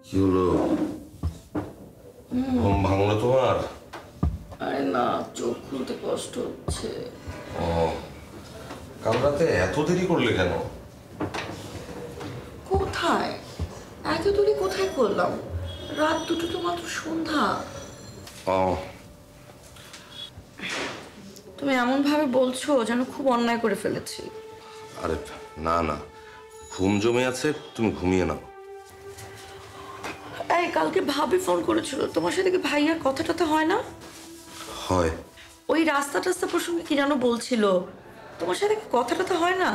কি হলো? ঘুম ভাঙলো তোমার? আরে না, চোখ খুলতে কষ্ট হচ্ছে। ও, কাল রাতে এত দেরি করলে কেন? কোথায় এত দূরে কোথায় করলাম? রাত দুটো তো মাত্র সন্ধ্যা। ও, তুমি এমন ভাবে বলছো যেন খুব অন্যায় করে ফেলেছি। আরে না না, ঘুম জমে আছে, তুমি ঘুমিয়ে নাও। এই কালকে ভাবি ফোন করেছিল, তোমার সাথে কি ভাইয়ার কথা টথা হয় না? হয়। ওই রাস্তা টাস্তা প্রসঙ্গে কি যেন বলছিল, তোমার সাথে কি কথা টথা হয় না?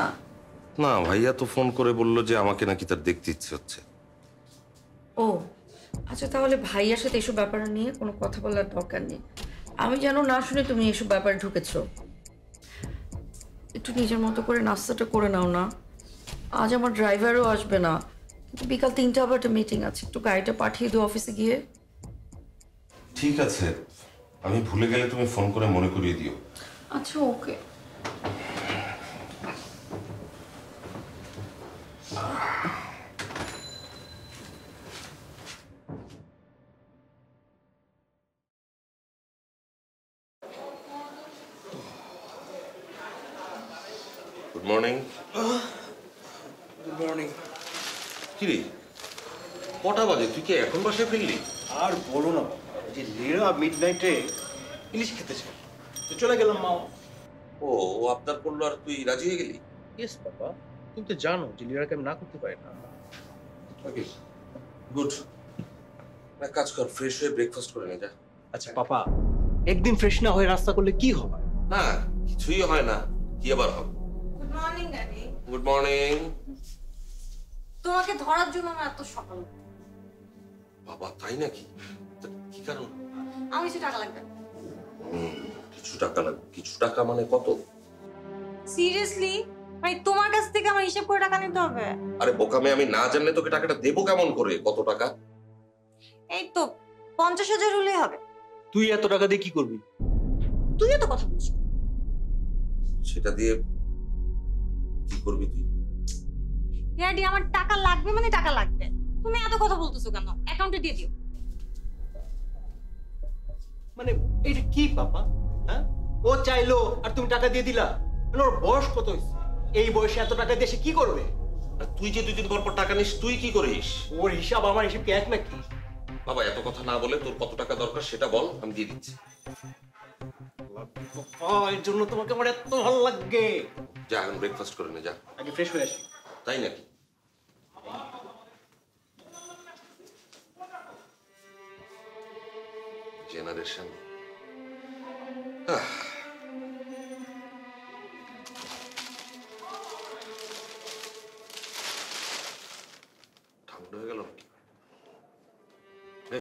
না, ভাইয়া তো ফোন করে বললো যে আমাকে নাকি তার দেখতে ইচ্ছে হচ্ছে। ও আচ্ছা, তাহলে ভাইয়ার সাথে এসব ব্যাপার নিয়ে কোনো কথা বলার দরকার নেই। আমি যেন না শুনে তুমি এসব ব্যাপারে ঢুকেছো। একটু নিজের মতো করে নাস্তাটা করে নাও না। আজ আমার ড্রাইভারও আসবে না, কিন্তু বিকাল 3টা আবার একটা মিটিং আছে, একটু গাড়িটা পাঠিয়ে দিও অফিসে গিয়ে। ঠিক আছে, আমি ভুলে গেলে তুমি ফোন করে মনে করিয়ে দিও। আচ্ছা okay. Good morning. Good morning. কি রে, কটা বাজে? তুই কি এখন বাসায় ফিরলি? আর বলো না, এই যে লীরা মিডনাইটে ইলিশ খেতে চায়, তো চলে গেলাম মা। ও ও আবদার করলো আর তুই রাজি হয়ে গেলি? ইয়েস বাবা, তুমি তো জানো যে লীরাকে আমি না করতে পারি না। ওকে, গুড। এক কাজ কর, ফ্রেশ হয়ে ব্রেকফাস্ট করে নে যা। আচ্ছা পাপা, একদিন ফ্রেশ না হয়ে রাস্তা করলে কি হবে? না, কিছুই হয় না, কি আবার হবে? Good morning daddy. Good morning. তোমাকে ধরার জন্য আমার এত সকাল। বাবা তাই নাকি? তা কি কারণ? আমার কিছু টাকা লাগবে। কিছু টাকা লাগবে? কিছু টাকা মানে কত? সিরিয়াসলি, মানে তোমার কাছ থেকে আমার হিসাব করে টাকা নিতে হবে? আরে বোকামে, আমি না জানলে তোকে টাকাটা দেবো কেমন করে? কত টাকা? এই তো 50,000 হলেই হবে। তুই এত টাকা দিয়ে কি করবি? তুইও তো কথা বলছিস। সেটা দিয়ে কি করবি তুই? ড্যাডি আমার টাকা লাগবে মানে টাকা লাগবে। তুমি এত কথা বলতেছো কেন? অ্যাকাউন্টে দিয়ে দিও। মানে এটা কি পাপা? হ্যাঁ, ও চাইলো আর তুমি টাকা দিয়ে দিলা? মানে ওর বয়স কত হয়েছে? এই বয়সে এত টাকা দিয়ে সে কি করবে? আর তুই যে 2 দিন পর পর টাকা নিস, তুই কি করিস? ওর হিসাব আমার হিসাব কি এক নাকি? বাবা এত কথা না বলে তোর কত টাকা দরকার সেটা বল, আমি দিয়ে দিচ্ছি। পাপা, এর জন্য তোমাকে আমার এত ভালো লাগে। যা এখন ব্রেকফাস্ট করে নে যা। আগে ফ্রেশ হয়ে আসি। তাই নাকি? জেনারেশন। ঠান্ডা হয়ে গেল নাকি?